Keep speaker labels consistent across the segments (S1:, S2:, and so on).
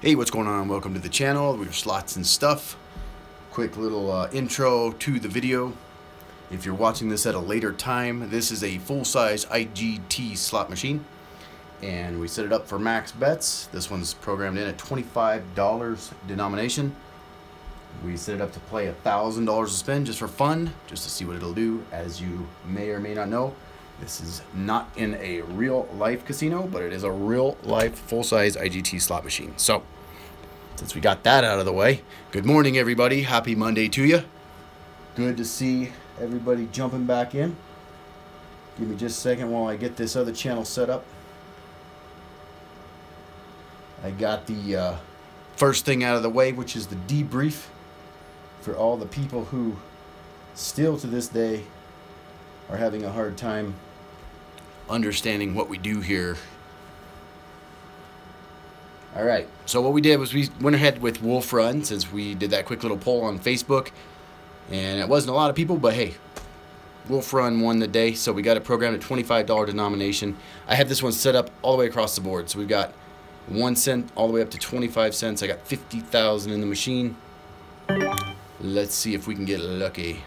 S1: Hey, what's going on? Welcome to the channel. We have slots and stuff. Quick little intro to the video. If you're watching this at a later time, this is a full-size IGT slot machine, and we set it up for max bets. This one's programmed in at $25 denomination. We set it up to play $1,000 a spin just for fun, just to see what it'll do. As you may or may not know, this is not in a real life casino, but it is a real life full-size IGT slot machine. So since we got that out of the way, good morning everybody. Happy Monday to you. Good to see everybody jumping back in. Give me just a second while I get this other channel set up. I got the first thing out of the way, which is the debrief for all the people who still to this day are having a hard time understanding what we do here. Alright, so what we did was we went ahead with Wolf Run, since we did that quick little poll on Facebook, and it wasn't a lot of people, but hey, Wolf Run won the day, so we got it programmed at $25 denomination. I have this one set up all the way across the board, so we've got 1 cent all the way up to 25 cents. I got 50,000 in the machine. Let's see if we can get lucky.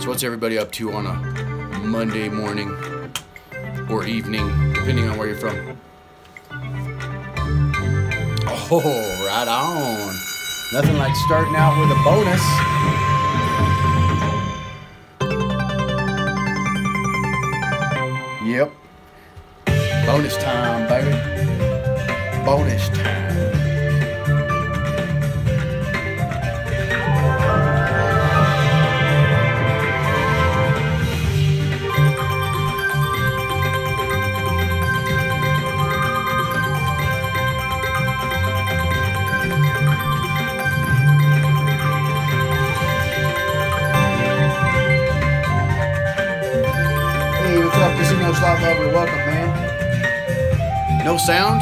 S1: So what's everybody up to on a Monday morning or evening, depending on where you're from? Oh, right on. Nothing like starting out with a bonus. Yep. Bonus time, baby. Bonus time. Casino slot lover, welcome, man. No sound?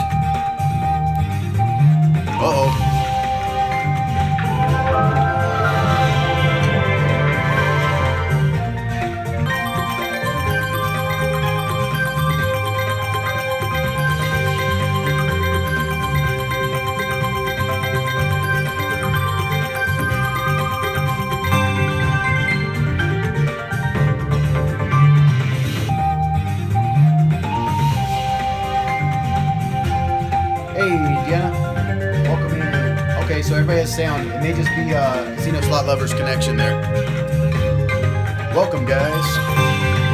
S1: Uh-oh. Welcome in. Okay, so everybody has sound. It may just be Casino Slot Lovers connection there. Welcome, guys.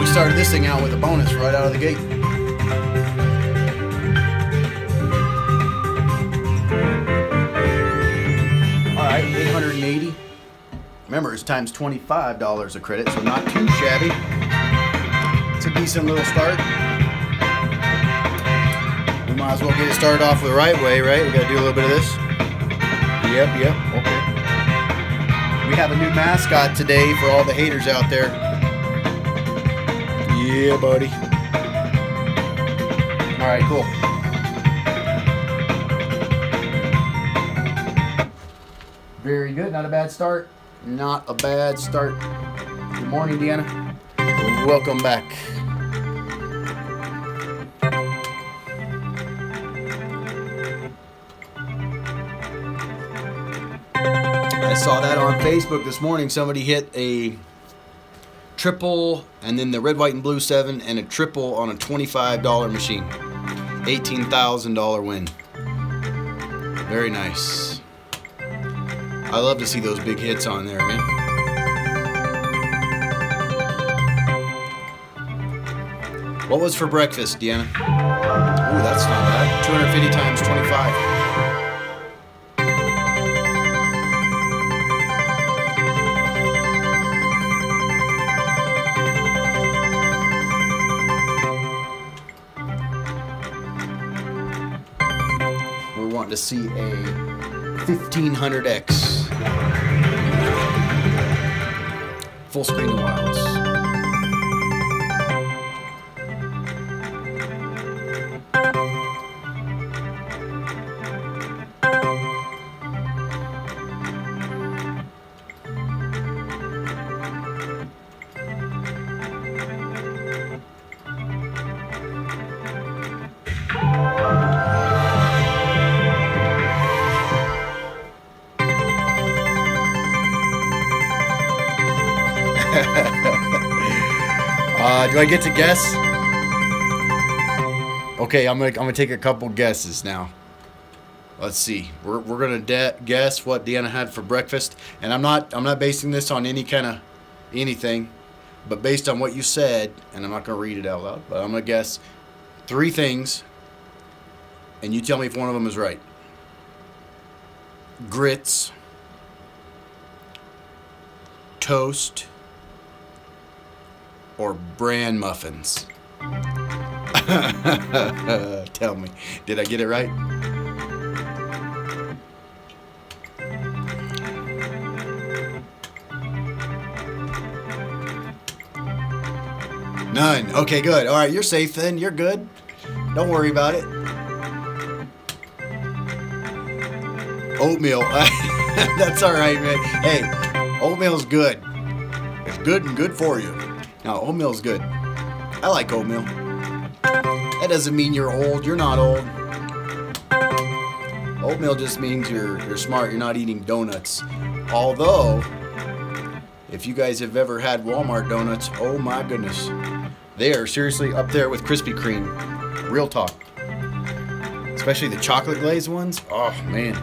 S1: We started this thing out with a bonus right out of the gate. Alright, 880. Remember, it's times $25 a credit, so not too shabby. It's a decent little start. We might as well get it started off the right way, right? We gotta do a little bit of this. Yep, okay. We have a new mascot today for all the haters out there. Yeah, buddy. Alright, cool. Very good, not a bad start. Not a bad start. Good morning, Deanna. Welcome back. I saw that on Facebook this morning. Somebody hit a triple and then the red, white, and blue 7 and a triple on a $25 machine. $18,000 win. Very nice. I love to see those big hits on there, man. What was for breakfast, Deanna? Ooh, that's not bad. 250 times 25. We're wanting to see a 1500X. Full screen and wilds. Do I get to guess? Okay, I'm gonna take a couple guesses now. Let's see. We're gonna guess what Deanna had for breakfast, and I'm not basing this on any kind of anything, but based on what you said, and I'm not gonna read it out loud, but I'm gonna guess 3 things, and you tell me if one of them is right. Grits, toast, or bran muffins. Tell me, did I get it right? None. Okay, good. All right, you're safe then. You're good. Don't worry about it. Oatmeal. That's all right, man. Hey, oatmeal's good. It's good and good for you. Now, oatmeal's good. I like oatmeal. That doesn't mean you're old. You're not old. Oatmeal just means you're smart. You're not eating donuts. Although, if you guys have ever had Walmart donuts, oh my goodness. They are seriously up there with Krispy Kreme. Real talk. Especially the chocolate glazed ones. Oh, man.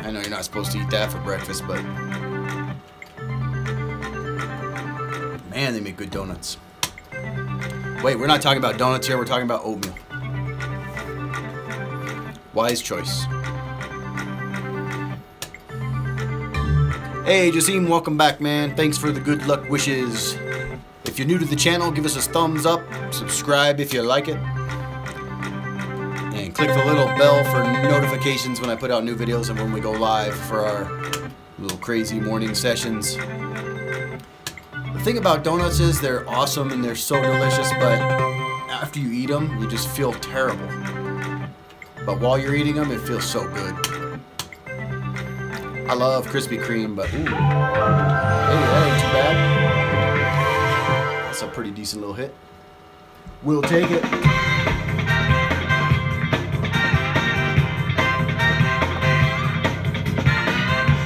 S1: I know you're not supposed to eat that for breakfast, but man, they make good donuts. Wait, we're not talking about donuts here. We're talking about oatmeal. Wise choice. Hey, Jasim, welcome back, man. Thanks for the good luck wishes. If you're new to the channel, give us a thumbs up. Subscribe if you like it. And click the little bell for notifications when I put out new videos and when we go live for our little crazy morning sessions. The thing about donuts is they're awesome and they're so delicious, but after you eat them, you just feel terrible. But while you're eating them, it feels so good. I love Krispy Kreme, but ooh, hey, that ain't too bad. That's a pretty decent little hit. We'll take it.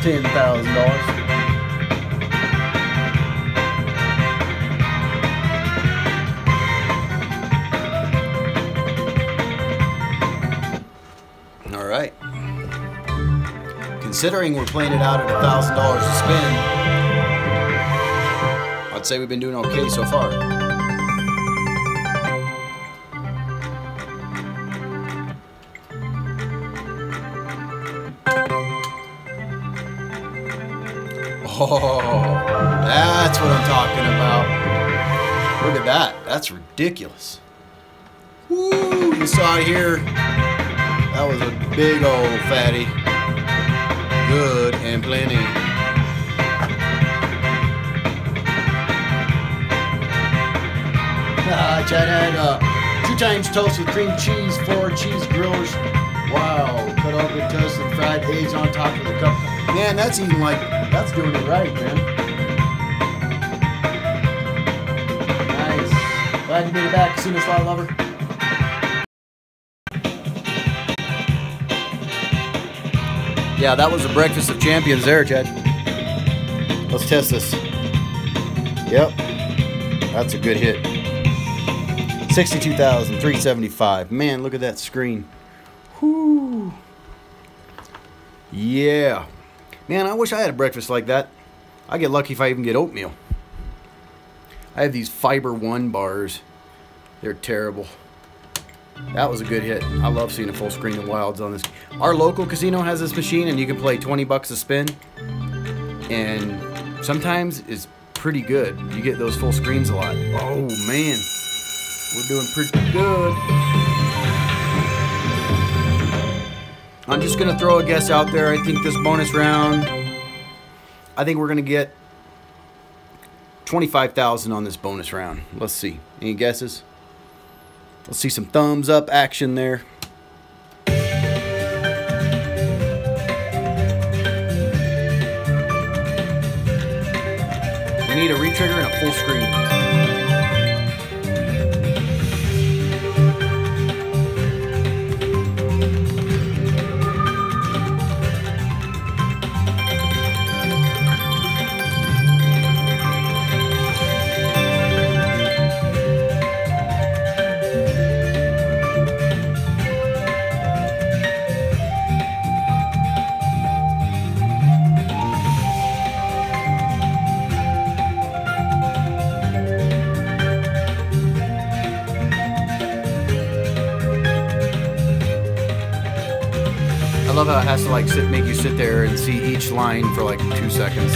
S1: $10,000. All right. Considering we're playing it out at $1,000 a spin, I'd say we've been doing okay so far. Oh, that's what I'm talking about. Look at that. That's ridiculous. Woo, you saw it here. That was a big old fatty. Good and plenty. Chad had 2 times toast with cream cheese, 4 cheese grillers. Wow, cut off good toast and fried eggs on top of the cup. Man, that's eating like, that's doing it right, man. Nice. Glad you made it back, Casino Slot Lover. Yeah, that was a breakfast of champions there, Chad. Let's test this. Yep, that's a good hit. 62,375. Man, look at that screen. Whoo. Yeah. Man, I wish I had a breakfast like that. I get lucky if I even get oatmeal. I have these Fiber One bars. They're terrible. That was a good hit. I love seeing a full screen of wilds on this. Our local casino has this machine, and you can play 20 bucks a spin. And sometimes it's pretty good. You get those full screens a lot. Oh, man. We're doing pretty good. I'm just going to throw a guess out there. I think this bonus round, I think we're going to get 25,000 on this bonus round. Let's see. Any guesses? Let's see some thumbs up action there. We need a retrigger and a full screen. I love how it has to like make you sit there and see each line for like 2 seconds.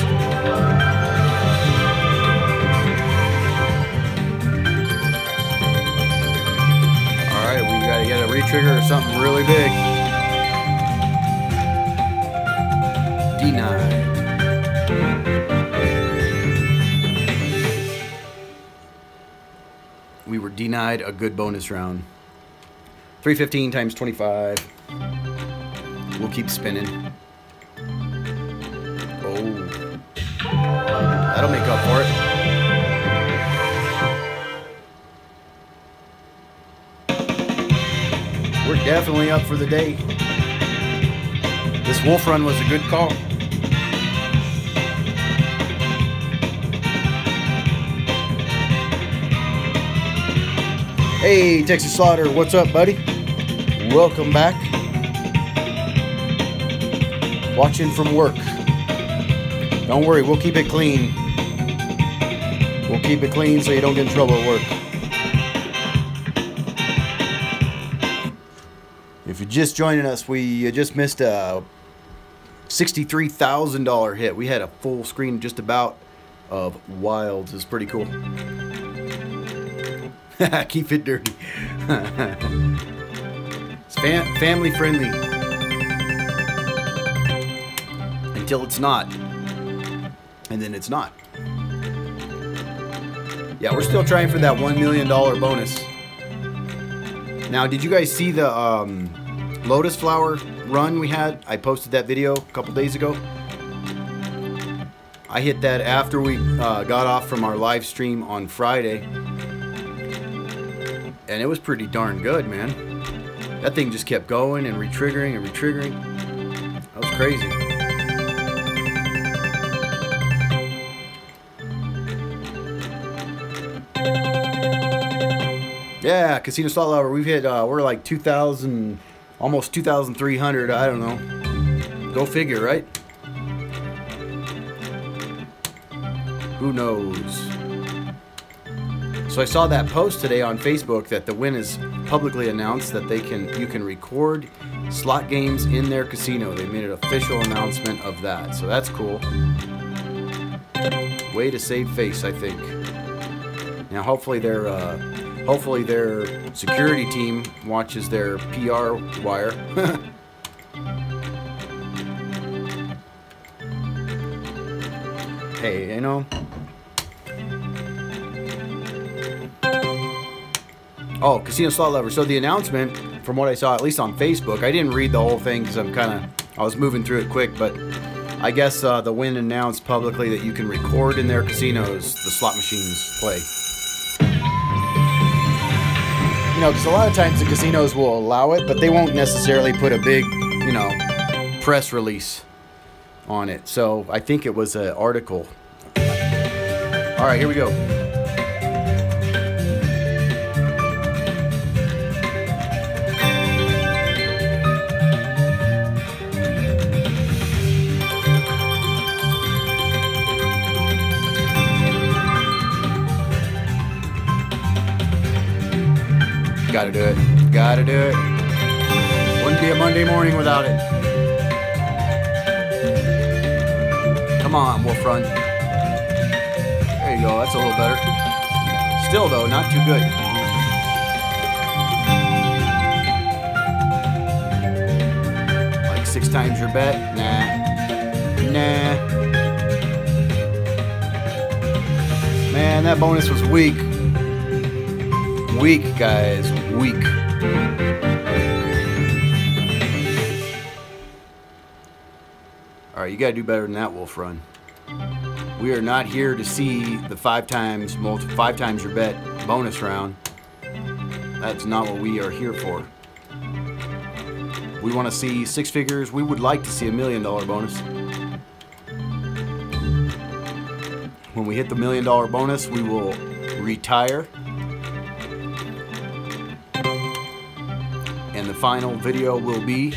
S1: Alright, we gotta get a retrigger or something really big. Denied. We were denied a good bonus round. 315 times 25. We'll keep spinning. Oh. That'll make up for it. We're definitely up for the day. This wolf run was a good call. Hey, Texas Slaughter, what's up, buddy? Welcome back. Watching from work. Don't worry, we'll keep it clean. We'll keep it clean so you don't get in trouble at work. If you're just joining us, we just missed a $63,000 hit. We had a full screen just about of Wilds. It's pretty cool. Keep it dirty. It's family friendly. Until it's not. And then it's not. Yeah, we're still trying for that $1 million bonus. Now, did you guys see the lotus flower run we had? I posted that video a couple days ago. I hit that after we got off from our live stream on Friday. And it was pretty darn good, man. That thing just kept going and retriggering and retriggering. That was crazy. Yeah, Casino Slot Lover, we've hit, we're like 2,000, almost 2,300, I don't know. Go figure, right? Who knows? So I saw that post today on Facebook that the win is publicly announced that you can record slot games in their casino. They made an official announcement of that, so that's cool. Way to save face, I think. Now, hopefully their security team watches their PR wire. Hey, you know. Oh, Casino Slot Lover. So the announcement, from what I saw, at least on Facebook, I didn't read the whole thing because I was moving through it quick, but I guess the win announced publicly that you can record in their casinos the slot machines play. You know, because a lot of times the casinos will allow it, but they won't necessarily put a big, you know, press release on it. So I think it was an article. All right, here we go. Gotta do it. Gotta do it. Wouldn't be a Monday morning without it. Come on, Wolf Run. There you go. That's a little better. Still, though, not too good. Like 6 times your bet? Nah. Nah. Man, that bonus was weak. Weak, guys. Weak. Alright, you gotta do better than that, Wolf Run. We are not here to see the 5 times your bet bonus round. That's not what we are here for. We want to see 6 figures. We would like to see $1 million bonus. When we hit the $1 million bonus, we will retire. And the final video will be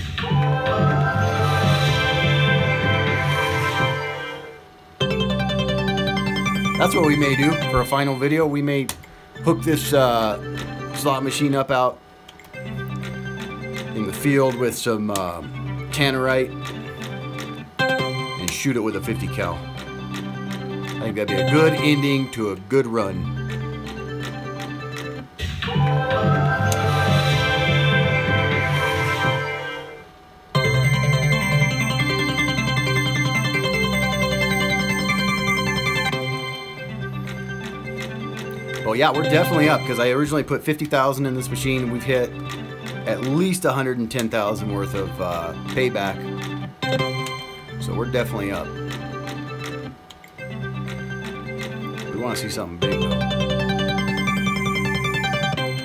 S1: that's what we may do for a final video. We may hook this slot machine up out in the field with some tannerite and shoot it with a 50 cal. I think that'd be a good ending to a good run. Well, yeah, we're definitely up because I originally put 50,000 in this machine. We've hit at least 110,000 worth of payback. So we're definitely up. We want to see something big though.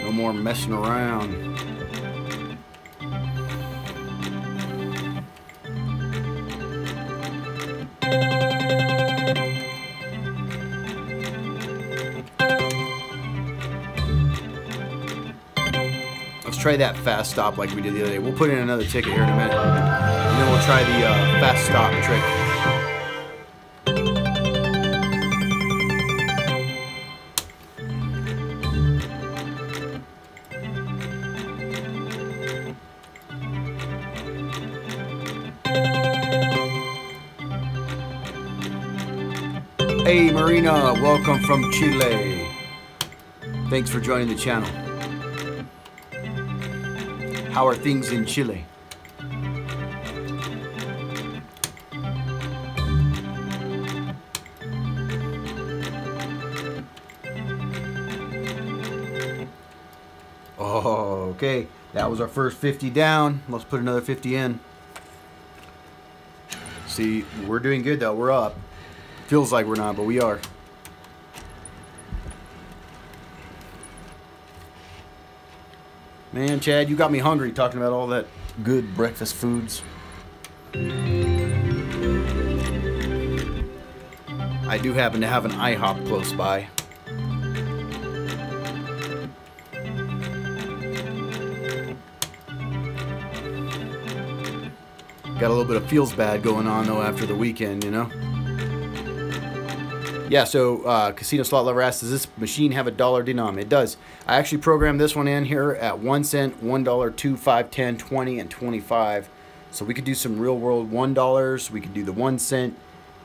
S1: No more messing around. Let's try that fast stop like we did the other day. We'll put in another ticket here in a minute. And then we'll try the fast stop trick. Hey Marina, welcome from Chile. Thanks for joining the channel. How are things in Chile? Oh, okay. That was our first 50 down. Let's put another 50 in. See, we're doing good though. We're up. Feels like we're not, but we are. Man, Chad, you got me hungry talking about all that good breakfast foods. I do happen to have an IHOP close by. Got a little bit of feels bad going on though after the weekend, you know? Yeah, so Casino Slot Lover asks, does this machine have a dollar denom? It does. I actually programmed this one in here at 1 cent, $1, 2, 5, 10, 20, and 25. So we could do some real world $1. We could do the 1 cent.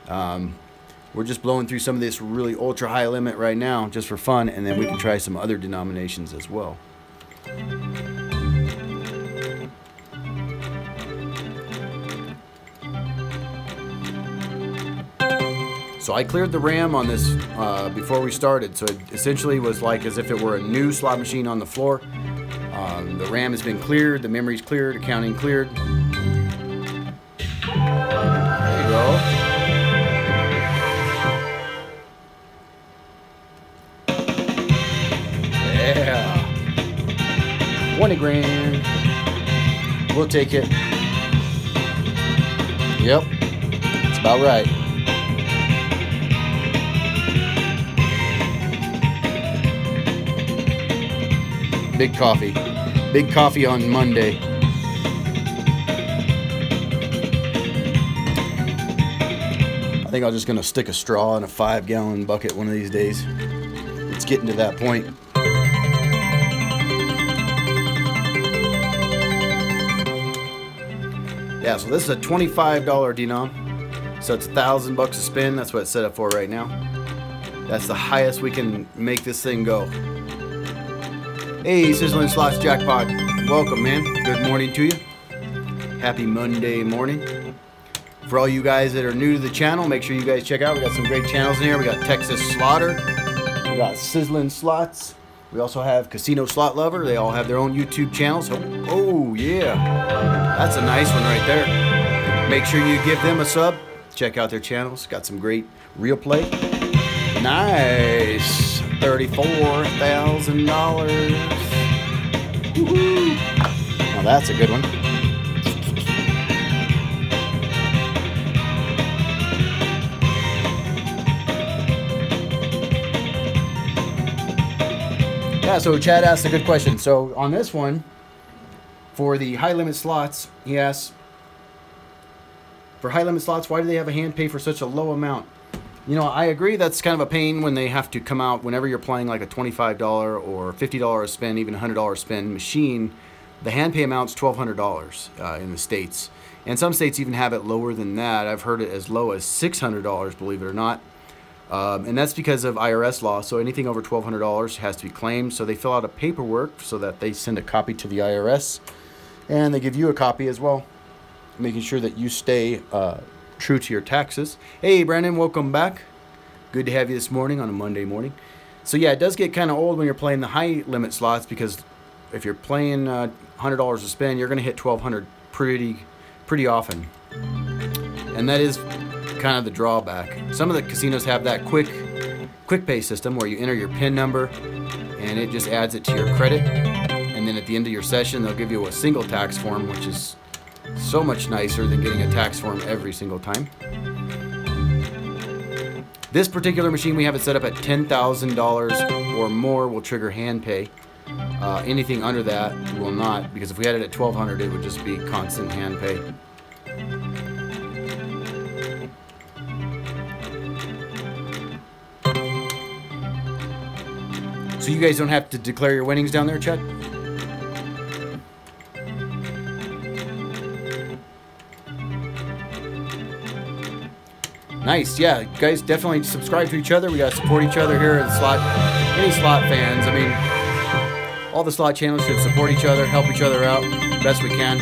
S1: We're just blowing through some of this really ultra high limit right now just for fun, and then we can try some other denominations as well. So I cleared the RAM on this before we started, so it essentially was like as if it were a new slot machine on the floor. The RAM has been cleared, the memory's cleared, accounting cleared. There you go. Yeah. 20 grand. We'll take it. Yep. That's about right. Big coffee. Big coffee on Monday. I think I'm just going to stick a straw in a 5-gallon bucket one of these days. It's getting to that point. Yeah, so this is a $25 denom. So it's $1,000 a spin. That's what it's set up for right now. That's the highest we can make this thing go. Hey, Sizzling Slots Jackpot. Welcome, man. Good morning to you. Happy Monday morning. For all you guys that are new to the channel, make sure you guys check out. We got some great channels in here. We got Texas Slaughter. We got Sizzling Slots. We also have Casino Slot Lover. They all have their own YouTube channels. Oh yeah, that's a nice one right there. Make sure you give them a sub. Check out their channels. Got some great real play. Nice, $34,000. Woohoo! Now that's a good one. Yeah, so Chad asked a good question. So on this one, for the high limit slots, he asks, for high limit slots, why do they have a hand pay for such a low amount? You know, I agree that's kind of a pain when they have to come out whenever you're playing like a $25 or $50 spin, even $100 spin machine. The hand pay amount's $1,200 in the States. And some states even have it lower than that. I've heard it as low as $600, believe it or not. And that's because of IRS law. So anything over $1,200 has to be claimed. So they fill out a paperwork so that they send a copy to the IRS. And they give you a copy as well, making sure that you stay true to your taxes. Hey, Brandon, welcome back. Good to have you this morning on a Monday morning. So yeah, it does get kind of old when you're playing the high limit slots, because if you're playing $100 a spin, you're going to hit $1,200 pretty often. And that is kind of the drawback. Some of the casinos have that quick pay system where you enter your PIN number and it just adds it to your credit, and then at the end of your session they'll give you a single tax form, which is so much nicer than getting a tax form every single time. This particular machine, we have it set up at $10,000 or more will trigger hand pay. Anything under that will not, because if we had it at $1,200 it would just be constant hand pay. So you guys don't have to declare your winnings down there, Chet? Nice, yeah, guys, definitely subscribe to each other. We gotta support each other here at slot. Any slot fans, I mean, all the slot channels should support each other, help each other out best we can.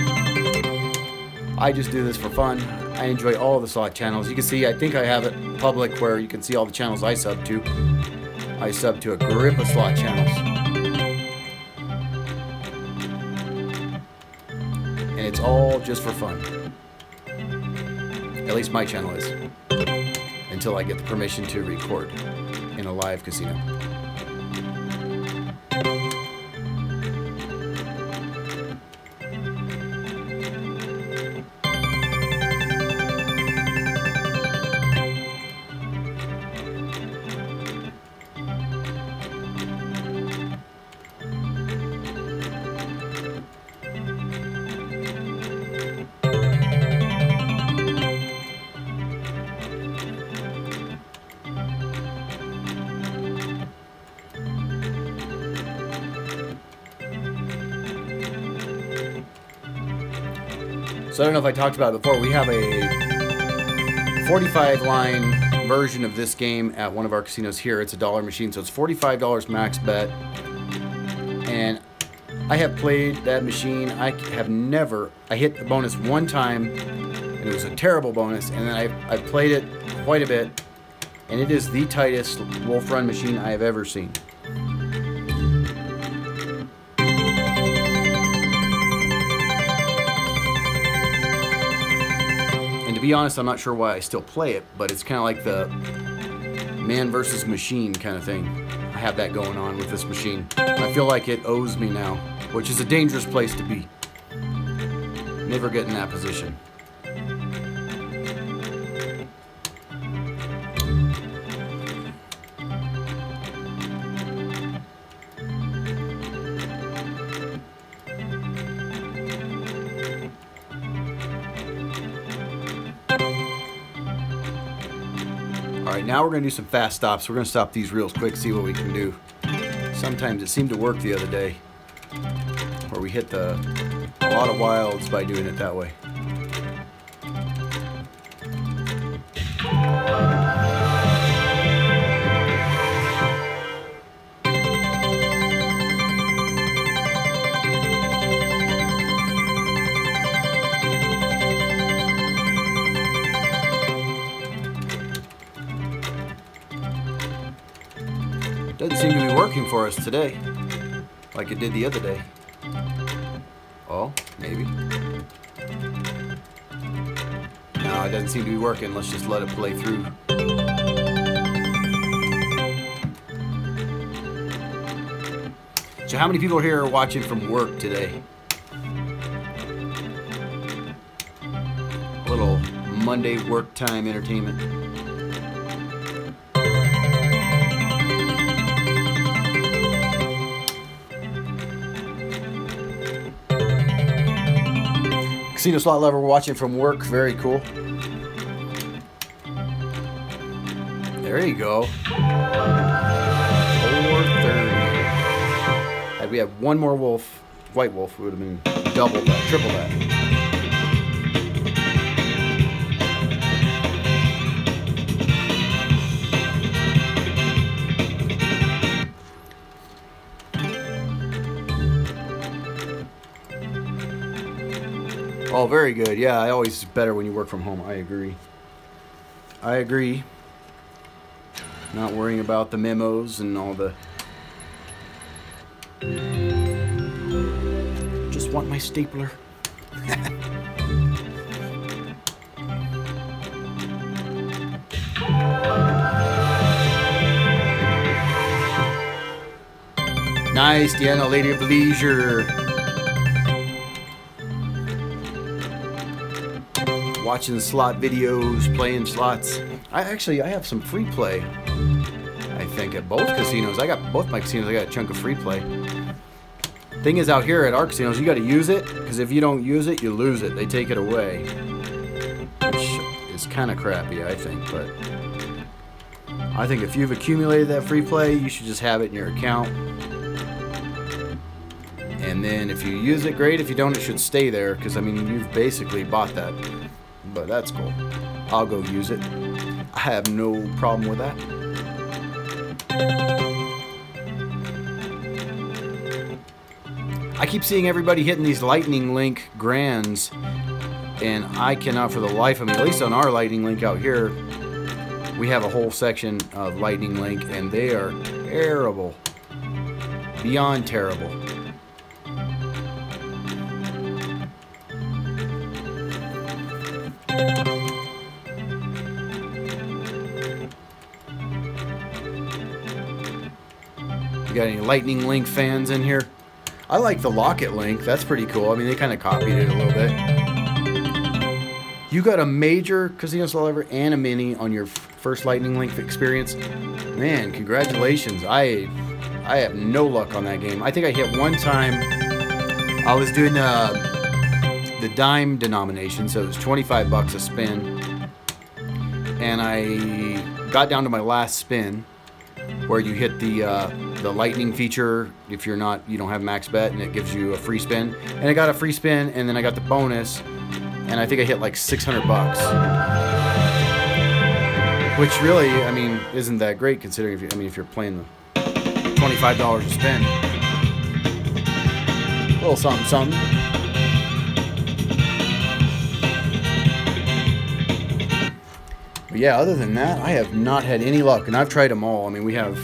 S1: I just do this for fun. I enjoy all the slot channels. You can see, I think I have it public where you can see all the channels I sub to. I sub to a grip of slot channels. And it's all just for fun. At least my channel is. Until I get the permission to record in a live casino. So I don't know if I talked about it before. We have a 45 line version of this game at one of our casinos here. It's a dollar machine, so it's $45 max bet. And I have played that machine. I hit the bonus one time, and it was a terrible bonus. And then I played it quite a bit, and it is the tightest Wolf Run machine I have ever seen. To be honest, I'm not sure why I still play it, but it's kind of like the man versus machine kind of thing. I have that going on with this machine. I feel like it owes me now, which is a dangerous place to be. Never get in that position. Alright, now we're going to do some fast stops. We're going to stop these reels quick, see what we can do. Sometimes it seemed to work the other day, where we hit a lot of wilds by doing it that way. Doesn't seem to be working for us today, like it did the other day. Oh, maybe. No, it doesn't seem to be working. Let's just let it play through. So how many people here are watching from work today? A little Monday work time entertainment. Casino slot lover watching from work. Very cool. There you go. 430. Had we had one more wolf, white wolf, it would have been double that, triple that. Oh, very good. Yeah, I always better when you work from home. I agree. I agree. Not worrying about the memos and all the... Just want my stapler. Nice, Deanna, Lady of Leisure. Watching slot videos, playing slots. I have some free play. I think at both casinos. I got both my casinos. I got a chunk of free play. Thing is, out here at our casinos, you got to use it, because if you don't use it, you lose it. They take it away, which is kind of crappy, I think. But I think if you've accumulated that free play, you should just have it in your account. And then if you use it, great. If you don't, it should stay there, because I mean, you've basically bought that. But that's cool. I'll go use it. I have no problem with that. I keep seeing everybody hitting these Lightning Link grands, and I cannot for the life of me, at least on our Lightning Link out here, we have a whole section of Lightning Link, and they are terrible. Beyond terrible. You got any Lightning Link fans in here? I like the Locket Link. That's pretty cool. I mean, they kind of copied it a little bit. You got a major casino slot lever and a mini on your first Lightning Link experience. Man, congratulations. I have no luck on that game. I think I hit one time. I was doing the dime denomination, so it was 25 bucks a spin. And I got down to my last spin, where you hit the lightning feature if you don't have max bet, and it gives you a free spin. And I got a free spin, and then I got the bonus, and I think I hit like 600 bucks, which really, I mean, isn't that great considering if you're playing the $25 a spin, a little something something. But yeah, other than that, I have not had any luck, and I've tried them all. I mean, we have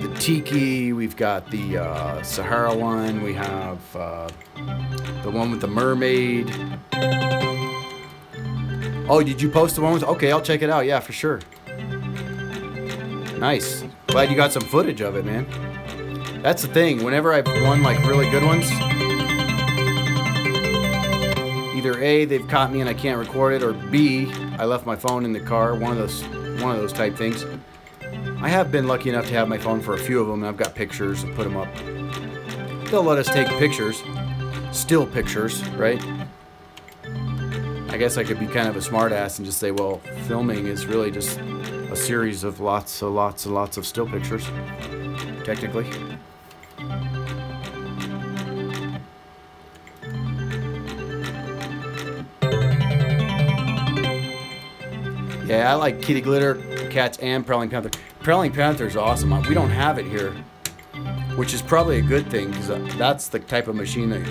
S1: the Tiki, we've got the Sahara one, we have the one with the mermaid. Oh, did you post the one with... Okay, I'll check it out. Yeah, for sure. Nice. Glad you got some footage of it, man. That's the thing. Whenever I've won, like, really good ones, either A, they've caught me and I can't record it, or B, I left my phone in the car. One of those type things. I have been lucky enough to have my phone for a few of them, and I've got pictures and put them up. They'll let us take pictures. Still pictures, right? I guess I could be kind of a smartass and just say, well, filming is really just a series of lots of still pictures, technically. Yeah, I like Kitty Glitter, Cats, and Prowling Panther. Prowling Panther is awesome. We don't have it here, which is probably a good thing, because that's the type of machine that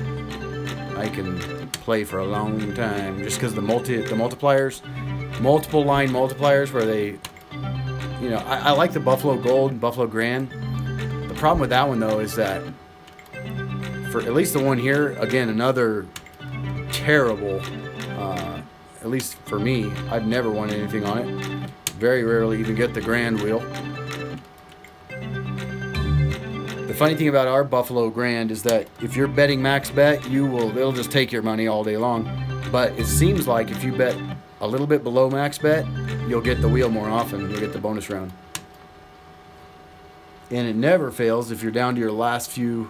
S1: I can play for a long time, just because the multipliers, multiple line multipliers, where they, you know, I like the Buffalo Gold and Buffalo Grand. The problem with that one, though, is that for at least the one here, again, another terrible, at least for me, I've never won anything on it. Very rarely even get the Grand wheel. The funny thing about our Buffalo Grand is that if you're betting max bet, it'll just take your money all day long. But it seems like if you bet a little bit below max bet, you'll get the wheel more often. You'll get the bonus round. And it never fails if you're down to your last few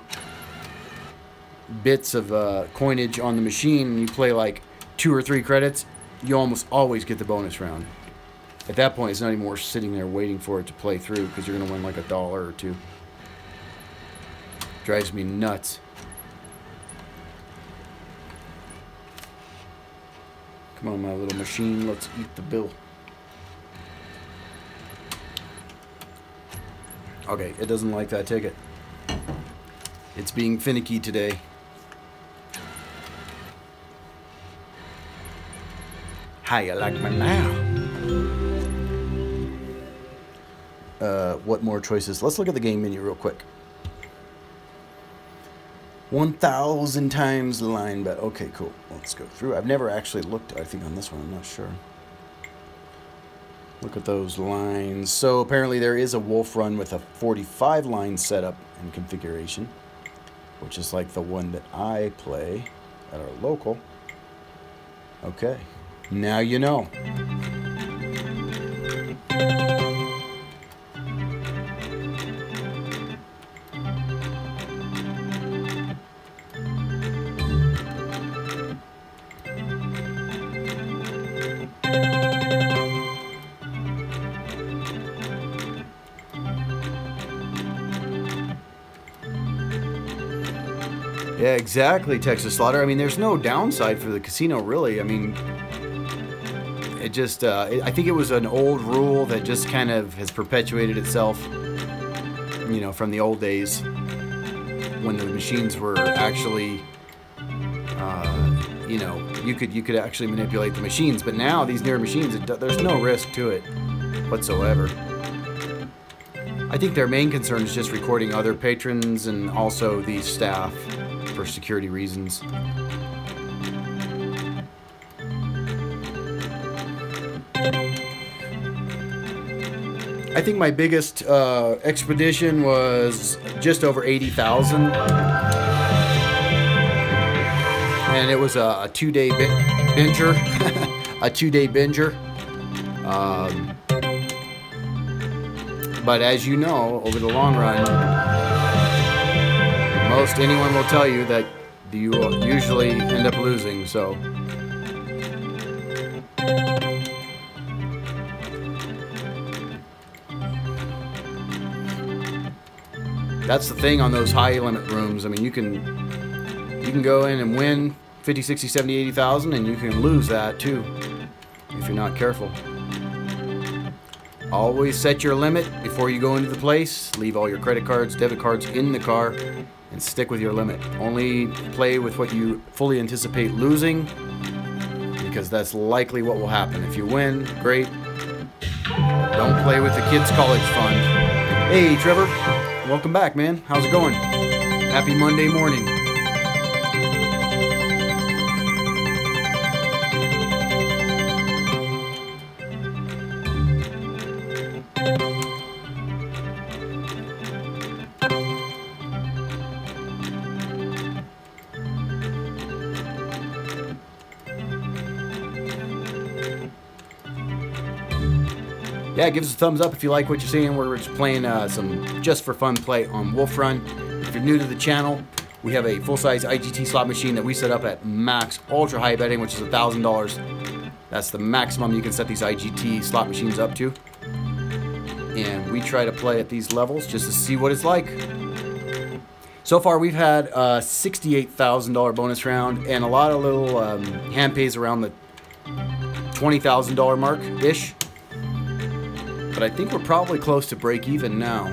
S1: bits of coinage on the machine and you play like 2 or 3 credits, you almost always get the bonus round. At that point, it's not even worth sitting there waiting for it to play through because you're going to win like $1 or $2. Drives me nuts. Come on, my little machine. Let's eat the bill. Okay, it doesn't like that ticket. It's being finicky today. How you like me now? What more choices? Let's look at the game menu real quick. 1,000 times the line bet. Okay, cool. Let's go through. I've never actually looked, I think, on this one. I'm not sure. Look at those lines. So apparently there is a wolf run with a 45 line setup and configuration, which is like the one that I play at our local. Okay. Now you know. Yeah, exactly, Texas Slaughter. I mean, there's no downside for the casino, really. I mean, it just, I think it was an old rule that just kind of has perpetuated itself, you know, from the old days when the machines were actually, you know, you could actually manipulate the machines. But now, these newer machines, there's no risk to it whatsoever. I think their main concern is just recording other patrons and also the staff for security reasons. I think my biggest expedition was just over 80,000, and it was a 2-day binger, a 2-day binger. But as you know, over the long run, most anyone will tell you that you usually end up losing, so. That's the thing on those high limit rooms. I mean, you can go in and win 50, 60, 70, 80,000, and you can lose that too if you're not careful. Always set your limit before you go into the place. Leave all your credit cards, debit cards in the car, and stick with your limit. Only play with what you fully anticipate losing, because that's likely what will happen. If you win, great. Don't play with the kids' college fund. Hey, Trevor. Welcome back, man. How's it going? Happy Monday morning. Yeah, give us a thumbs up if you like what you're seeing. We're just playing some just for fun play on Wolf Run. If you're new to the channel, we have a full-size IGT slot machine that we set up at max ultra high betting, which is $1,000. That's the maximum you can set these IGT slot machines up to. And we try to play at these levels just to see what it's like. So far, we've had a $68,000 bonus round and a lot of little hand pays around the $20,000 mark-ish. But I think we're probably close to break even now.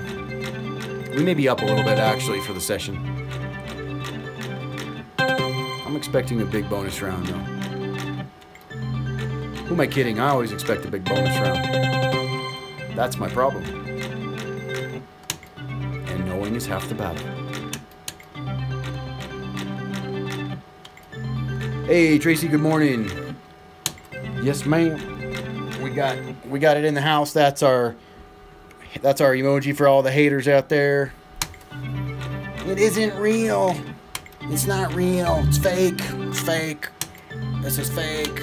S1: We may be up a little bit actually for the session. I'm expecting a big bonus round though. Who am I kidding? I always expect a big bonus round. That's my problem. And knowing is half the battle. Hey Tracy, good morning. Yes, ma'am. We got it in the house. That's our emoji for all the haters out there. It isn't real. It's not real. It's fake. It's fake. This is fake.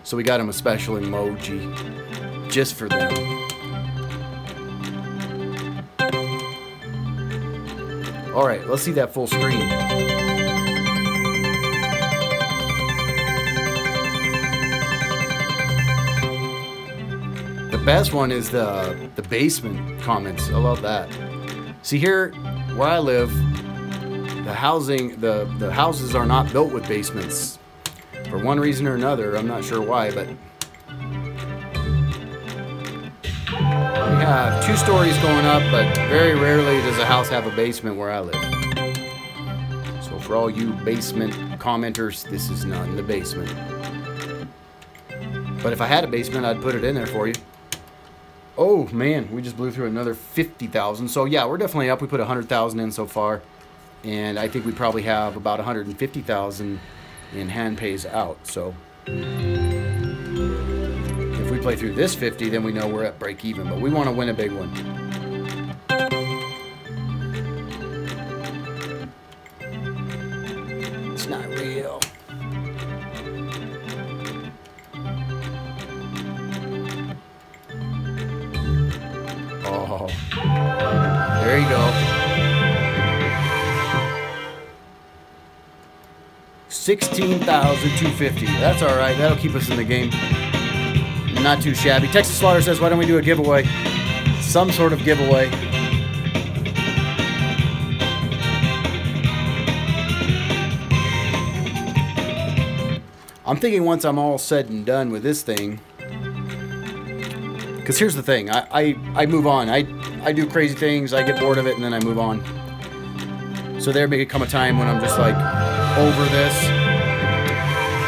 S1: So we got him a special emoji just for them. All right, let's see that full screen. The best one is the basement comments. I love that. See here, where I live, the houses are not built with basements. For one reason or another, I'm not sure why, but we have 2 stories going up, but very rarely does a house have a basement where I live. So for all you basement commenters, this is not in the basement. But if I had a basement, I'd put it in there for you. Oh man, we just blew through another 50,000. So yeah, we're definitely up. We put 100,000 in so far, and I think we probably have about 150,000 in hand pays out. So if we play through this 50, then we know we're at break even. But we want to win a big one. It's not real. Oh, there you go. 16,250. That's all right. That'll keep us in the game. Not too shabby. Texas Slaughter says, why don't we do a giveaway? Some sort of giveaway. I'm thinking once I'm all said and done with this thing, because here's the thing, I move on. I do crazy things, I get bored of it, and then I move on. So there may come a time when I'm just like over this,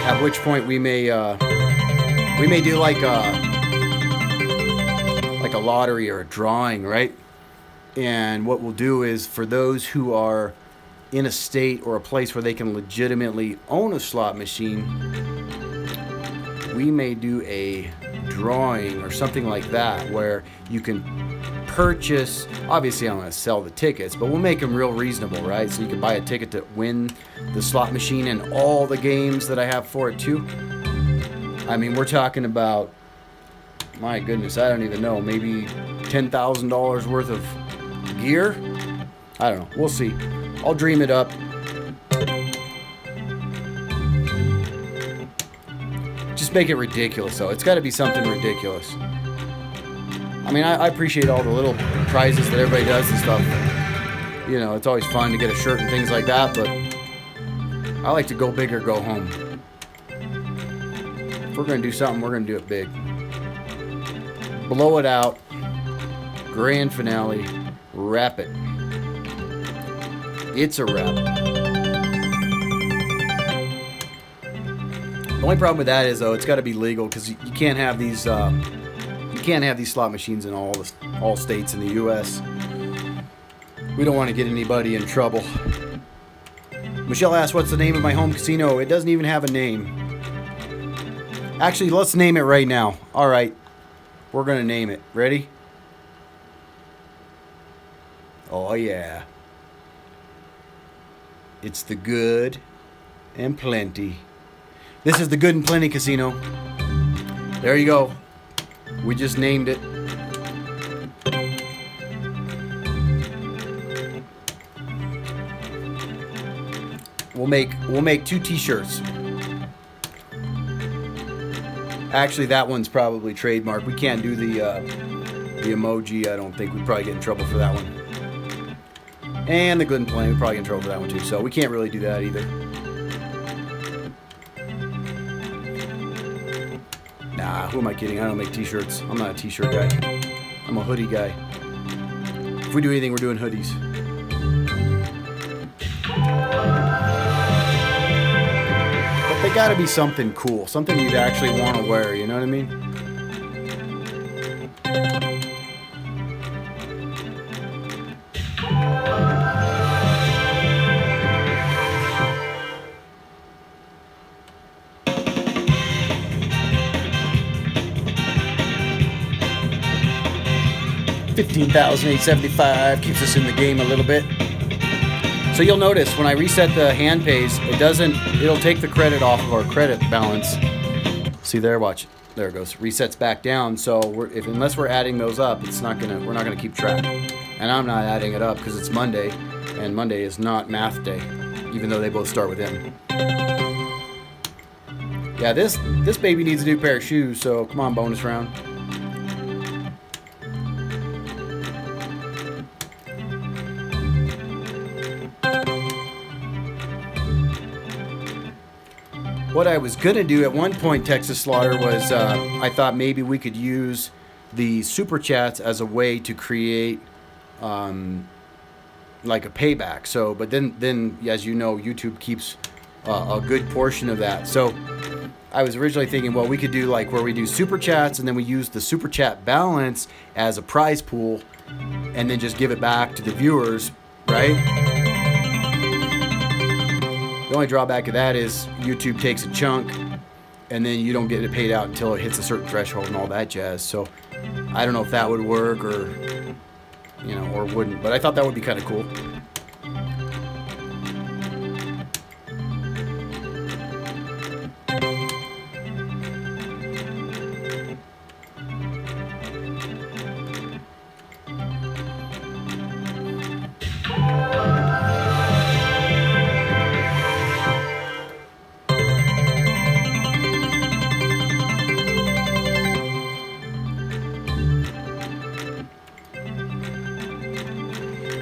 S1: at which point we may do like a lottery or a drawing, right? And what we'll do is, for those who are in a state or a place where they can legitimately own a slot machine, we may do a drawing or something like that where you can purchase. Obviously I'm going to sell the tickets, but we'll make them real reasonable, right? So you can buy a ticket to win the slot machine and all the games that I have for it too. I mean, we're talking about, my goodness, I don't even know, maybe $10,000 worth of gear. I don't know, we'll see. I'll dream it up. Just make it ridiculous, though. It's got to be something ridiculous. I mean, I appreciate all the little prizes that everybody does and stuff. You know, it's always fun to get a shirt and things like that, but I like to go big or go home. If we're going to do something, we're going to do it big. Blow it out. Grand finale. Wrap it. It's a wrap. The only problem with that is, though, it's got to be legal, because you can't have these slot machines in all states in the U.S. We don't want to get anybody in trouble. Michelle asked, what's the name of my home casino? It doesn't even have a name. Actually, let's name it right now. All right, we're gonna name it. Ready? Oh yeah. It's the Good and Plenty. This is the Good and Plenty Casino. There you go. We just named it. We'll make 2 t-shirts. Actually, that one's probably trademarked. We can't do the emoji. I don't think. We'd probably get in trouble for that one. And the Good and Plenty, we'd probably get in trouble for that one too. So we can't really do that either. Nah, who am I kidding? I don't make t-shirts. I'm not a t-shirt guy. I'm a hoodie guy. If we do anything, we're doing hoodies. But they gotta be something cool, something you'd actually want to wear, you know what I mean? $15,875 keeps us in the game a little bit. So you'll notice when I reset the hand pays, it'll take the credit off of our credit balance. See there, watch, there it goes, resets back down. So unless we're adding those up, we're not gonna keep track. And I'm not adding it up because it's Monday, and Monday is not math day, even though they both start with M. Yeah, this baby needs a new pair of shoes, so come on, bonus round. What I was gonna do at one point, Texas Slaughter, was I thought maybe we could use the super chats as a way to create like a payback. So, but then as you know, YouTube keeps a good portion of that. So I was originally thinking, well, we could do like where we do super chats and then we use the super chat balance as a prize pool and then just give it back to the viewers, right? The only drawback of that is YouTube takes a chunk and then you don't get it paid out until it hits a certain threshold and all that jazz. So I don't know if that would work or, you know, or wouldn't, but I thought that would be kind of cool.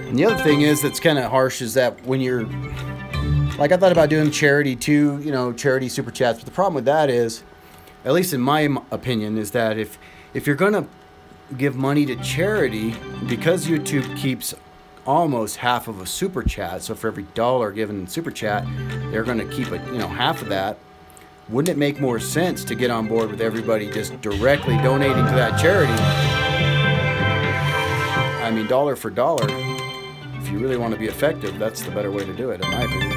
S1: And the other thing is that's kind of harsh is that when you're, like I thought about doing charity too, you know, charity super chats, but the problem with that is, at least in my opinion, is that if you're gonna give money to charity, because YouTube keeps almost half of a super chat, so for every $1 given in super chat, they're gonna keep half of that. Wouldn't it make more sense to get on board with everybody just directly donating to that charity? I mean, dollar for dollar. If you really want to be effective, that's the better way to do it, in my opinion.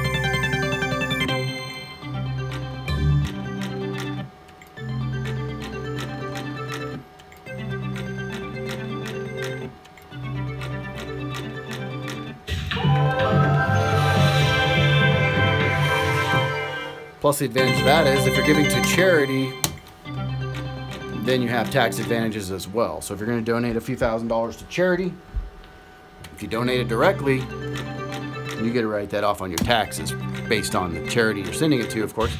S1: Plus, the advantage of that is if you're giving to charity, then you have tax advantages as well. So if you're going to donate a few $1,000s to charity, if you donate it directly, you get to write that off on your taxes based on the charity you're sending it to, of course.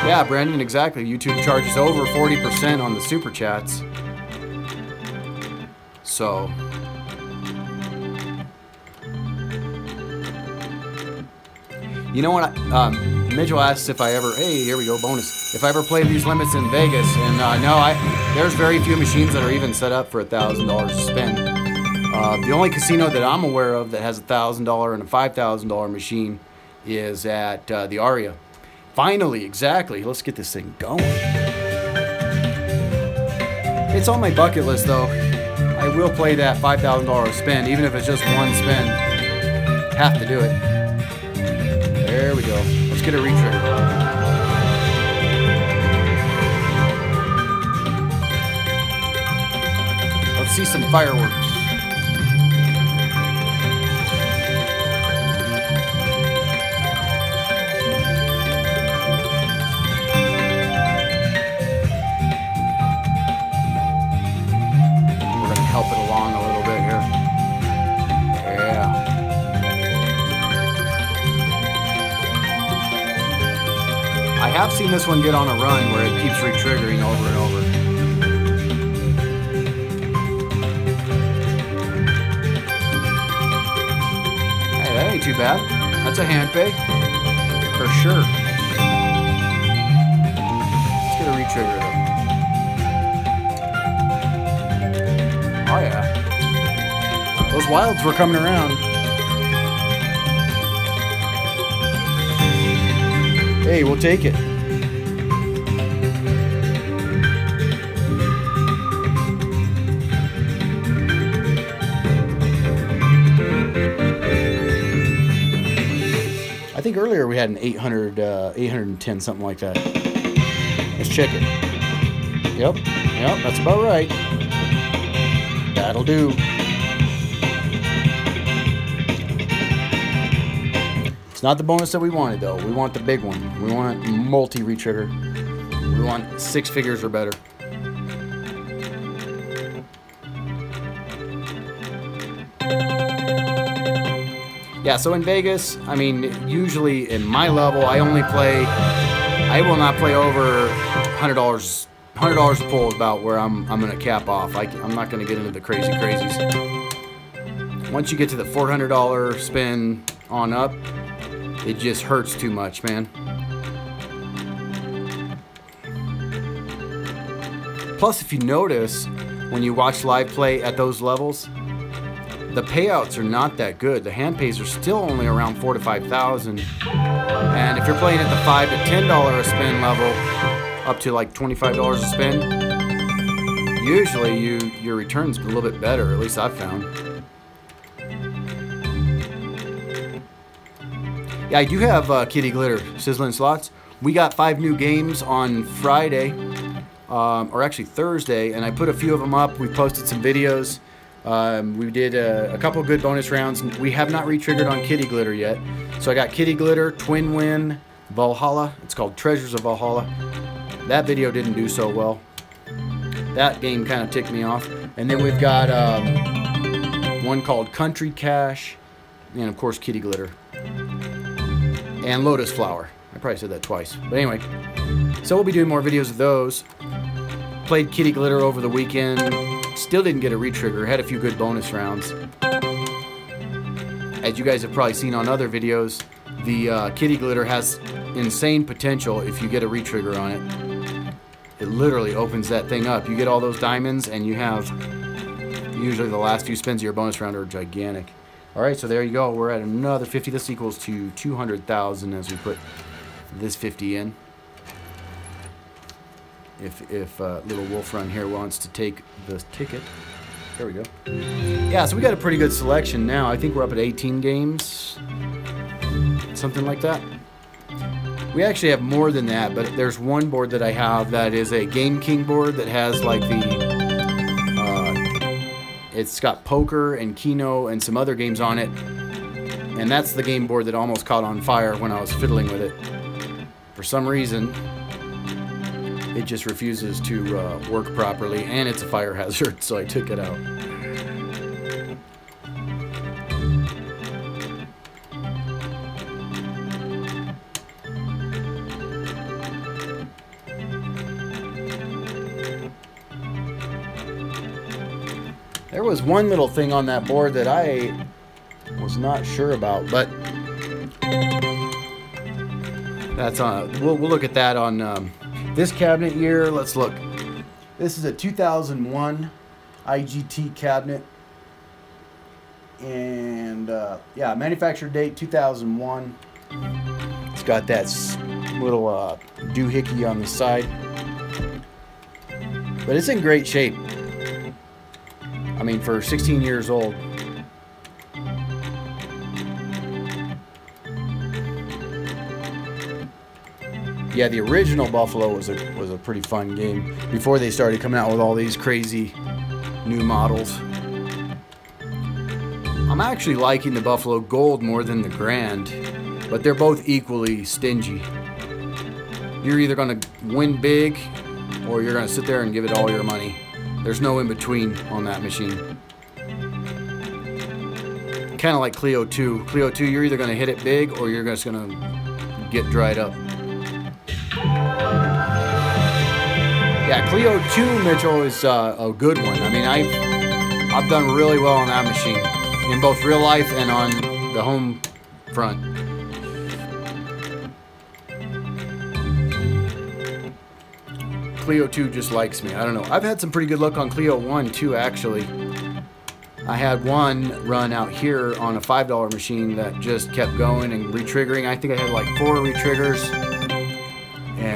S1: Yeah, Brandon, exactly. YouTube charges over 40% on the super chats. So you know what? Mitchell asks if I ever, hey, here we go, bonus. If I ever play these limits in Vegas, and no, there's very few machines that are even set up for $1,000 to spend. The only casino that I'm aware of that has a $1,000 and a $5,000 machine is at the Aria. Finally, exactly. Let's get this thing going. It's on my bucket list, though. I will play that $5,000 spin, even if it's just one spin. Have to do it. There we go. Let's get a retrigger. Let's see some fireworks. We're going to help it along a little bit here. Yeah. I have seen this one get on a run where it keeps re-triggering over and over. Hey, that ain't too bad. That's a hand pay. For sure. Let's get a re-trigger though. Oh yeah. Those wilds were coming around. Hey, we'll take it. I think earlier we had an 810, something like that. Let's check it. Yep, that's about right. That'll do. It's not the bonus that we wanted, though. We want the big one. We want multi-retrigger. We want 6 figures or better. Yeah, so in Vegas, I mean, usually in my level, I will not play over $100. $100 a pull is about where I'm going to cap off. I'm not going to get into the crazies. Once you get to the $400 spin on up, it just hurts too much, man. Plus, if you notice, when you watch live play at those levels, the payouts are not that good. The hand pays are still only around $4,000 to $5,000. And if you're playing at the $5 to $10 a spin level, up to like $25 a spin, usually your return's a little bit better, at least I've found. Yeah, I do have Kitty Glitter Sizzling Slots. We got 5 new games on Friday, or actually Thursday, and I put a few of them up. We posted some videos. We did a couple good bonus rounds. We have not re-triggered on Kitty Glitter yet. So I got Kitty Glitter, Twin Win, Valhalla. It's called Treasures of Valhalla. That video didn't do so well. That game kind of ticked me off. And then we've got one called Country Cash, and of course Kitty Glitter. And Lotus Flower. I probably said that twice. But anyway, so we'll be doing more videos of those. Played Kitty Glitter over the weekend. Still didn't get a re-trigger. Had a few good bonus rounds. As you guys have probably seen on other videos, the Kitty Glitter has insane potential if you get a re-trigger on it. It literally opens that thing up. You get all those diamonds and you have, usually the last few spins of your bonus round are gigantic. Alright, so there you go. We're at another 50. This equals to 200,000 as we put this 50 in. If little Wolf Run here wants to take the ticket. There we go. Yeah, so we got a pretty good selection now. I think we're up at 18 games. Something like that. We actually have more than that, but there's one board that I have that is a Game King board that has like the... it's got poker and Keno and some other games on it. And that's the game board that almost caught on fire when I was fiddling with it. For some reason, it just refuses to work properly, and it's a fire hazard, so I took it out. There was one little thing on that board that I was not sure about, but that's on. We'll look at that on this cabinet year. Let's look. This is a 2001 IGT cabinet, and yeah, manufacturer date 2001. It's got that little doohickey on the side, but it's in great shape. I mean, for 16 years old. Yeah, the original Buffalo was a pretty fun game before they started coming out with all these crazy new models. I'm actually liking the Buffalo Gold more than the Grand, but they're both equally stingy. You're either going to win big or you're going to sit there and give it all your money. There's no in between on that machine. Kind of like Clio 2. Clio 2, you're either going to hit it big or you're just going to get dried up. Yeah, Clio 2, Mitchell, is a good one. I mean, I've done really well on that machine in both real life and on the home front. Clio 2 just likes me. I don't know. I've had some pretty good luck on Clio 1 too, actually. I had one run out here on a $5 machine that just kept going and re-triggering. I think I had like 4 re-triggers.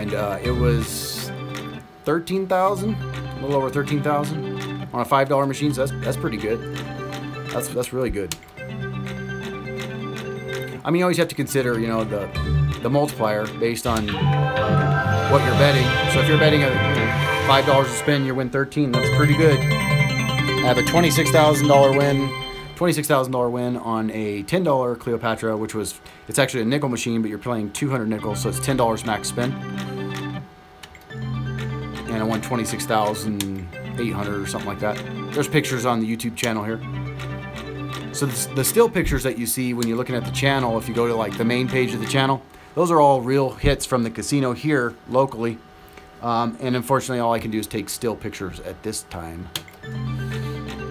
S1: and it was 13,000, a little over 13,000 on a $5 machine. So that's pretty good. That's really good. I mean, you always have to consider, you know, the multiplier based on what you're betting. So if you're betting $5 a spin, you win 13. That's pretty good. I have a $26,000 win. $26,000 win on a $10 Cleopatra, which was, it's actually a nickel machine, but you're playing 200 nickels, so it's $10 max spin. And I won 26,800 or something like that. There's pictures on the YouTube channel here. So the still pictures that you see when you're looking at the channel, if you go to like the main page of the channel, those are all real hits from the casino here locally. And unfortunately, all I can do is take still pictures at this time.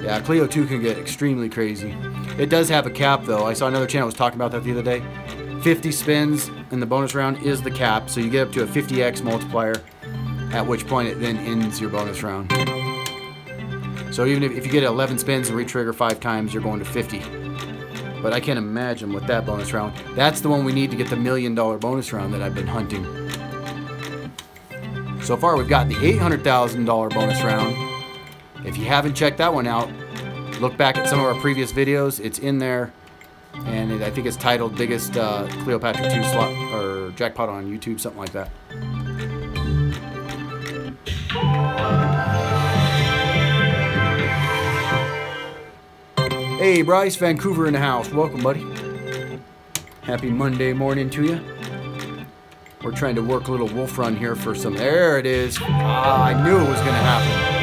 S1: Yeah, Clio 2 can get extremely crazy. It does have a cap though. I saw another channel was talking about that the other day. 50 spins in the bonus round is the cap, so you get up to a 50x multiplier, at which point it then ends your bonus round. So even if you get 11 spins and re-trigger 5 times, you're going to 50. But I can't imagine with that bonus round. That's the one we need to get the $1 million bonus round that I've been hunting. So far we've got the $800,000 bonus round. If you haven't checked that one out, look back at some of our previous videos. It's in there, and I think it's titled Biggest Cleopatra 2 Slot or Jackpot on YouTube, something like that. Hey Bryce, Vancouver in the house. Welcome, buddy. Happy Monday morning to you. We're trying to work a little wolf run here for some. There it is. Ah, I knew it was going to happen.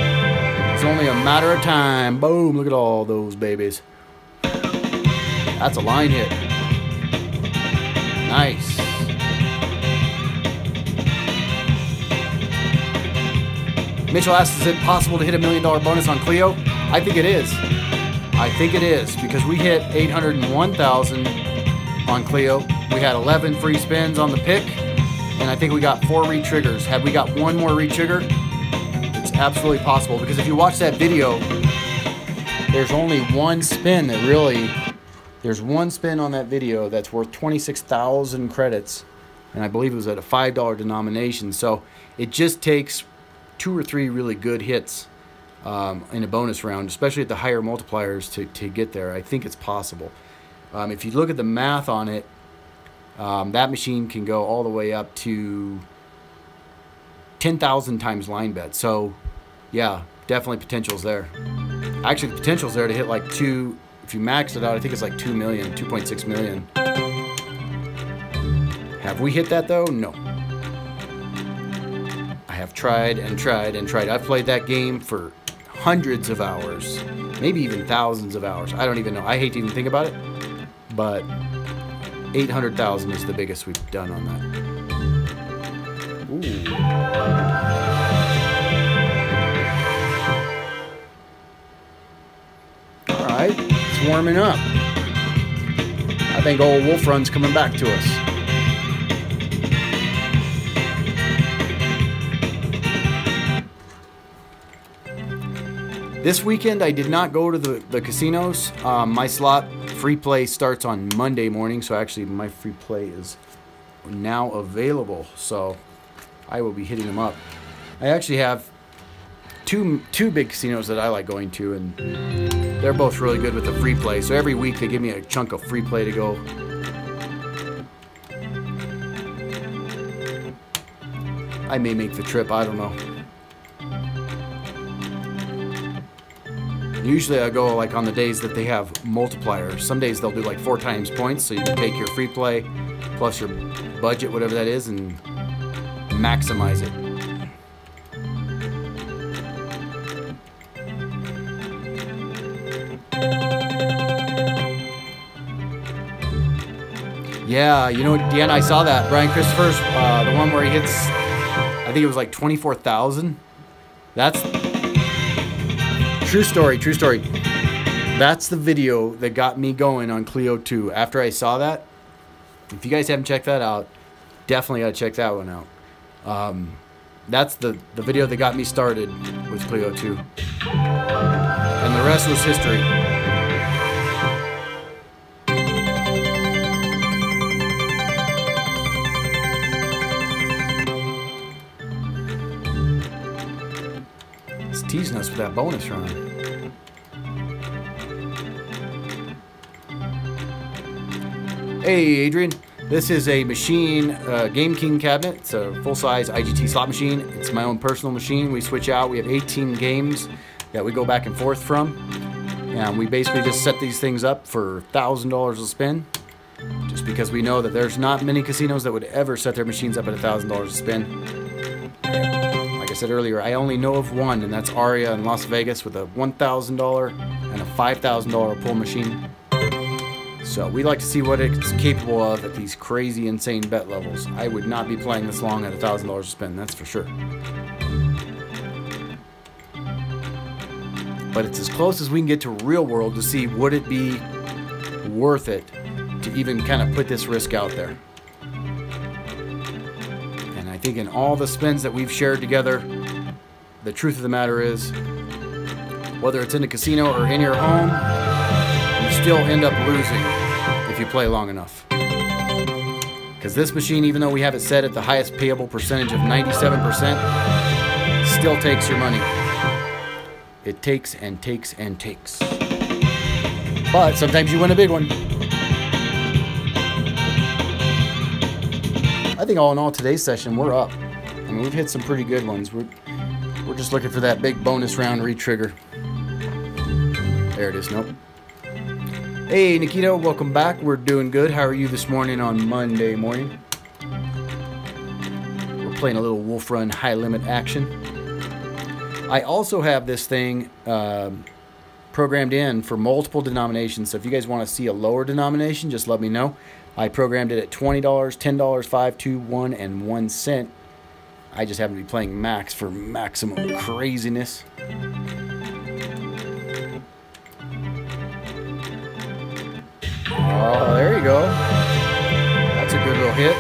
S1: It's only a matter of time. Boom, look at all those babies. That's a line hit. Nice. Mitchell asks, is it possible to hit $1 million bonus on Clio? I think it is. I think it is, because we hit 801,000 on Clio. We had 11 free spins on the pick, and I think we got 4 re-triggers. Had we got one more re-trigger, it's absolutely possible, because if you watch that video, there's only one spin that really, there's one spin on that video that's worth 26,000 credits, and I believe it was at a $5 denomination. So it just takes 2 or 3 really good hits in a bonus round, especially at the higher multipliers, to get there. I think it's possible. If you look at the math on it, that machine can go all the way up to 10,000 times line bet. So yeah, definitely potential's there. Actually, the potential's there to hit like 2, if you max it out, I think it's like 2 million, 2.6 million. Have we hit that though? No. I have tried and tried and tried. I've played that game for hundreds of hours, maybe even thousands of hours. I don't even know. I hate to even think about it, but 800,000 is the biggest we've done on that. Ooh. All right, it's warming up. I think old Wolf Run's coming back to us. This weekend, I did not go to the casinos. My slot free play starts on Monday morning, so actually my free play is now available. So I will be hitting them up. I actually have two big casinos that I like going to, and they're both really good with the free play. So every week they give me a chunk of free play to go. I may make the trip, I don't know. Usually I go like on the days that they have multipliers. Some days they'll do like 4 times points, so you can take your free play plus your budget, whatever that is, and maximize it. Yeah, you know, Deanna, I saw that. Brian Christopher's, the one where he hits, I think it was like 24,000. That's... True story, true story. That's the video that got me going on Clio 2. After I saw that, if you guys haven't checked that out, definitely got to check that one out. That's the video that got me started with Clio 2. And the rest was history. It's teasing us with that bonus round. Hey, Adrian. This is a machine, Game King cabinet. It's a full-size IGT slot machine. It's my own personal machine. We switch out. We have 18 games that we go back and forth from. And we basically just set these things up for $1,000 a spin. Just because we know that there's not many casinos that would ever set their machines up at $1,000 a spin. Like I said earlier, I only know of one, and that's Aria in Las Vegas with a $1,000 and a $5,000 pull machine. So we like to see what it's capable of at these crazy, insane bet levels. I would not be playing this long at $1,000 a spin, that's for sure. But it's as close as we can get to real world to see would it be worth it to even kind of put this risk out there. And I think in all the spins that we've shared together, the truth of the matter is, whether it's in a casino or in your home, you still end up losing if you play long enough. Because this machine, even though we have it set at the highest payable percentage of 97%, still takes your money. It takes and takes and takes. But sometimes you win a big one. I think all in all, today's session, we're up. I mean, we've hit some pretty good ones. We're just looking for that big bonus round re-trigger. There it is. Nope. Hey, Nikito, welcome back. We're doing good. How are you this morning on Monday morning? We're playing a little Wolf Run high limit action. I also have this thing programmed in for multiple denominations. So if you guys want to see a lower denomination, just let me know. I programmed it at $20, $10, 5, 2, 1, and 1 cent. I just happen to be playing max for maximum craziness. Oh, there you go. That's a good little hit.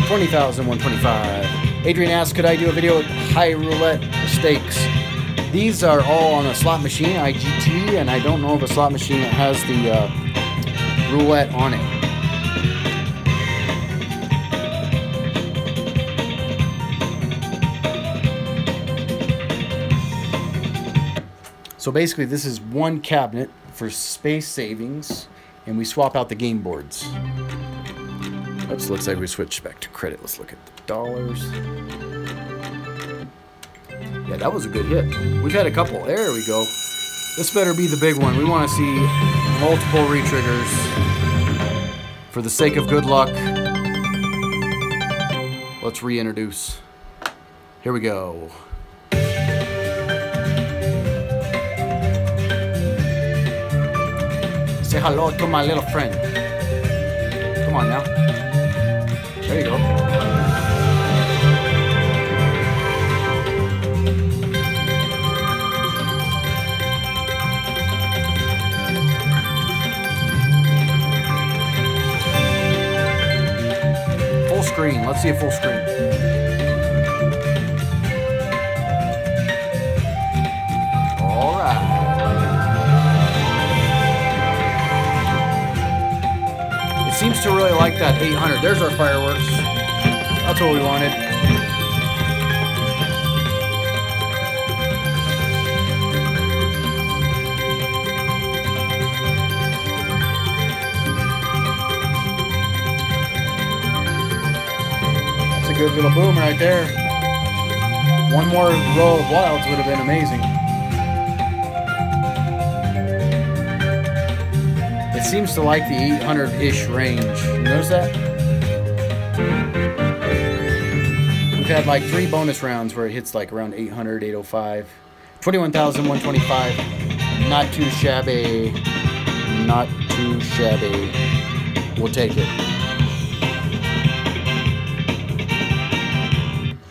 S1: 20,125. Adrian asks, could I do a video with high roulette stakes? These are all on a slot machine, IGT, and I don't know of a slot machine that has the roulette on it. So basically, this is one cabinet for space savings, and we swap out the game boards. Oops, looks like we switched back to credit. Let's look at the dollars. Yeah, that was a good hit. We've had a couple. There we go. This better be the big one. We want to see multiple re-triggers for the sake of good luck. Let's reintroduce. Here we go. Say hello to my little friend. Come on now. There you go. Full screen. Let's see a full screen. All right. Seems to really like that 800. There's our fireworks. That's what we wanted. That's a good little boom right there. One more row of wilds would have been amazing. It seems to like the 800-ish range. You notice that? We've had like 3 bonus rounds where it hits like around 800, 805. 21,125. Not too shabby. Not too shabby. We'll take it.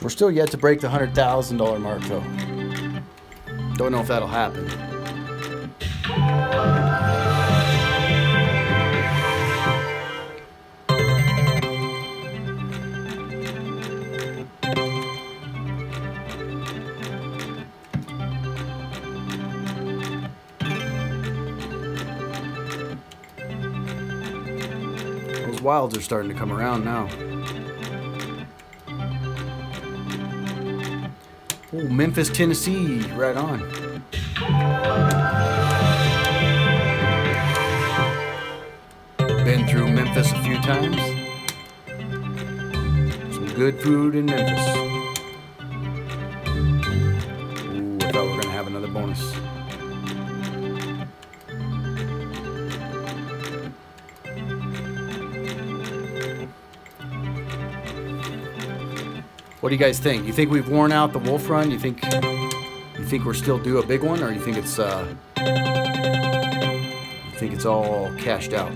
S1: We're still yet to break the $100,000 mark though. Don't know if that'll happen. Wilds are starting to come around now. Oh, Memphis, Tennessee. Right on. Been through Memphis a few times. Some good food in Memphis. Ooh, I thought we were going to have another bonus. What do you guys think? You think we've worn out the wolf run? You think we're still due a big one, or you think it's all cashed out?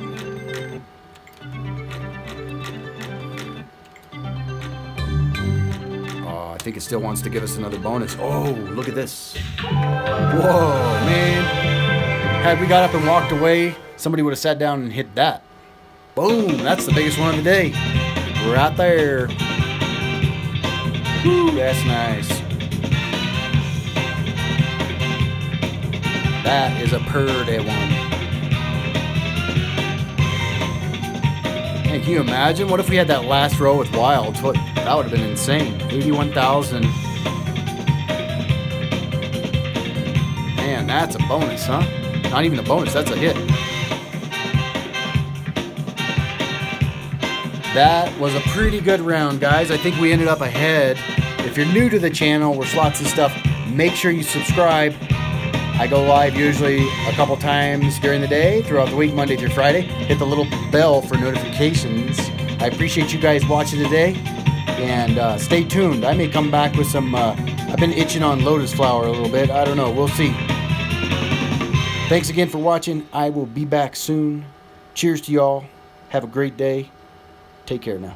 S1: Oh, I think it still wants to give us another bonus. Oh, look at this. Whoa, man. Had we got up and walked away, somebody would have sat down and hit that. Boom, that's the biggest one of the day. Right there. Woo, that's nice. That is a purdy one. Man, can you imagine? What if we had that last row with wilds? That would have been insane. 81,000. Man, that's a bonus, huh? Not even a bonus, that's a hit. That was a pretty good round, guys. I think we ended up ahead. If you're new to the channel, we're Slots and Stuff, make sure you subscribe. I go live usually a couple times during the day, throughout the week, Monday through Friday. Hit the little bell for notifications. I appreciate you guys watching today, and stay tuned. I may come back with some, I've been itching on lotus flower a little bit. I don't know, we'll see. Thanks again for watching. I will be back soon. Cheers to y'all. Have a great day. Take care now.